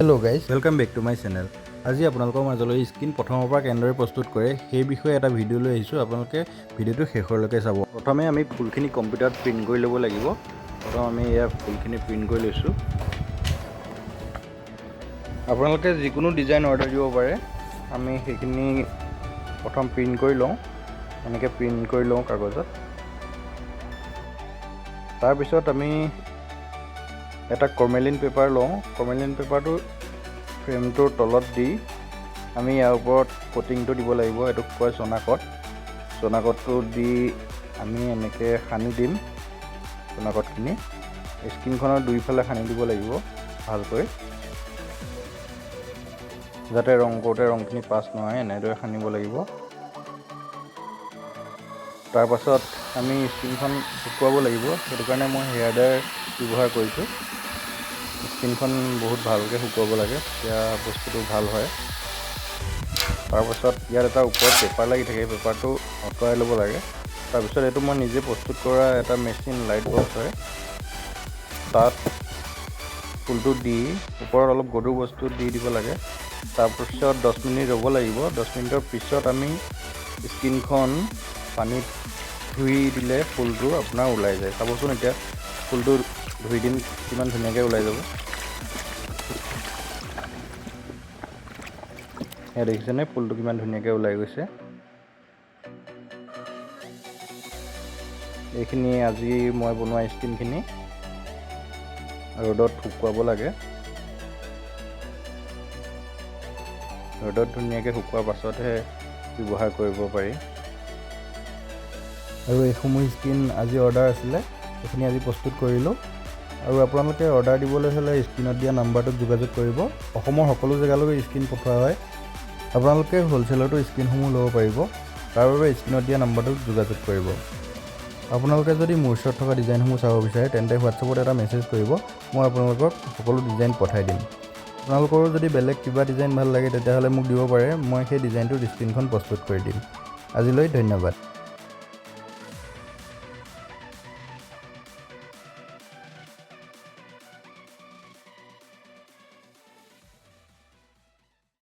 Hello' guys, welcome back to my channel. আজি আপোনালোকৰ মাজলৈ স্ক্ৰীন প্ৰথমৰ পৰা কেনেদৰে প্ৰস্তুত কৰে সেই বিষয়ে এটা ভিডিঅ' লৈ আহিছোঁ। আপোনালোকে ভিডিঅ'টো শেষলৈকে চাব। প্ৰথমে আমি ফুলখিনি কম্পিউটাৰত প্ৰিণ্ট কৰি ল'ব লাগিব। প্ৰথম আমি ইয়াৰ ফুলখিনি প্ৰিণ্ট কৰি লৈছোঁ। আপোনালোকে যিকোনো ডিজাইন অৰ্ডাৰ দিব পাৰে। আমি সেইখিনি প্ৰথম প্ৰিণ্ট কৰি লওঁ। এনেকৈ প্ৰিণ্ট কৰি লওঁ কাগজত। তাৰপিছত আমি এটা কৰ্মেলিন পেপাৰ লওঁ। কৰ্মেলিন পেপাৰটো ফ্ৰেমটোৰ তলত দি আমি ইয়াৰ ওপৰত কোটিংটো দিব লাগিব। এইটোক কয় চনাকট। চনাকটটো দি আমি এনেকৈ সানি দিম। চনাকটখিনি স্ক্ৰীনখনৰ দুইফালে সানি দিব লাগিব ভালকৈ, যাতে ৰং কৰোঁতে ৰংখিনি পাছ নহয়। এনেদৰে সানিব লাগিব। তাৰপাছত আমি স্ক্ৰীনখন শুকুৱাব লাগিব। সেইটো কাৰণে মই হেয়াৰ ড্ৰায়াৰ ব্যৱহাৰ কৰিছোঁ। স্ক্ৰীনখন বহুত ভালকৈ শুকুৱাব লাগে, তেতিয়া বস্তুটো ভাল হয়। তাৰপাছত ইয়াত এটা ওপৰত পেপাৰ লাগি থাকে, পেপাৰটো আঁতৰাই ল'ব লাগে। তাৰপিছত এইটো মই নিজে প্ৰস্তুত কৰা এটা মেচিন লাইট বক্স হয়। তাত ফুলটো দি ওপৰত অলপ গধুৰ বস্তু দি দিব লাগে। তাৰপিছত 10 মিনিট ৰ'ব লাগিব। 10 মিনিটৰ পিছত আমি স্ক্ৰীনখন পানীত ধুই দিলে ফুলটো আপোনাৰ ওলাই যায়। চাবচোন এতিয়া ফুলটো ধুই দিম, কিমান ধুনীয়াকৈ ওলাই যাব। এয়া দেখিছেনে ফুলটো কিমান ধুনীয়াকৈ ওলাই গৈছে। এইখিনি আজি মই বনোৱা স্ক্ৰীনখিনি ৰ'দত শুকুৱাব লাগে। ৰ'দত ধুনীয়াকৈ শুকোৱাৰ পাছতহে ব্যৱহাৰ কৰিব পাৰি। আৰু এইসমূহ স্ক্ৰীন আজি অৰ্ডাৰ আছিলে, সেইখিনি আজি প্ৰস্তুত কৰিলোঁ। আৰু আপোনালোকে অৰ্ডাৰ দিবলৈ হ'লে স্ক্ৰীনত দিয়া নাম্বাৰটোত যোগাযোগ কৰিব। অসমৰ সকলো জেগালৈকে স্ক্ৰীন পঠোৱা হয়। আপোনালোকে হ'লচেলতো স্ক্ৰীনসমূহ ল'ব পাৰিব। তাৰ বাবে স্ক্ৰীনত দিয়া নাম্বাৰটোত যোগাযোগ কৰিব। আপোনালোকে যদি মোৰ ওচৰত থকা ডিজাইনসমূহ চাব বিচাৰে তেন্তে হোৱাটছআপত এটা মেছেজ কৰিব। মই আপোনালোকক সকলো ডিজাইন পঠাই দিম। আপোনালোকৰো যদি বেলেগ কিবা ডিজাইন ভাল লাগে তেতিয়াহ'লে মোক দিব পাৰে। মই সেই ডিজাইনটোৰ স্ক্ৰীনখন প্ৰস্তুত কৰি দিম। আজিলৈ ধন্যবাদ।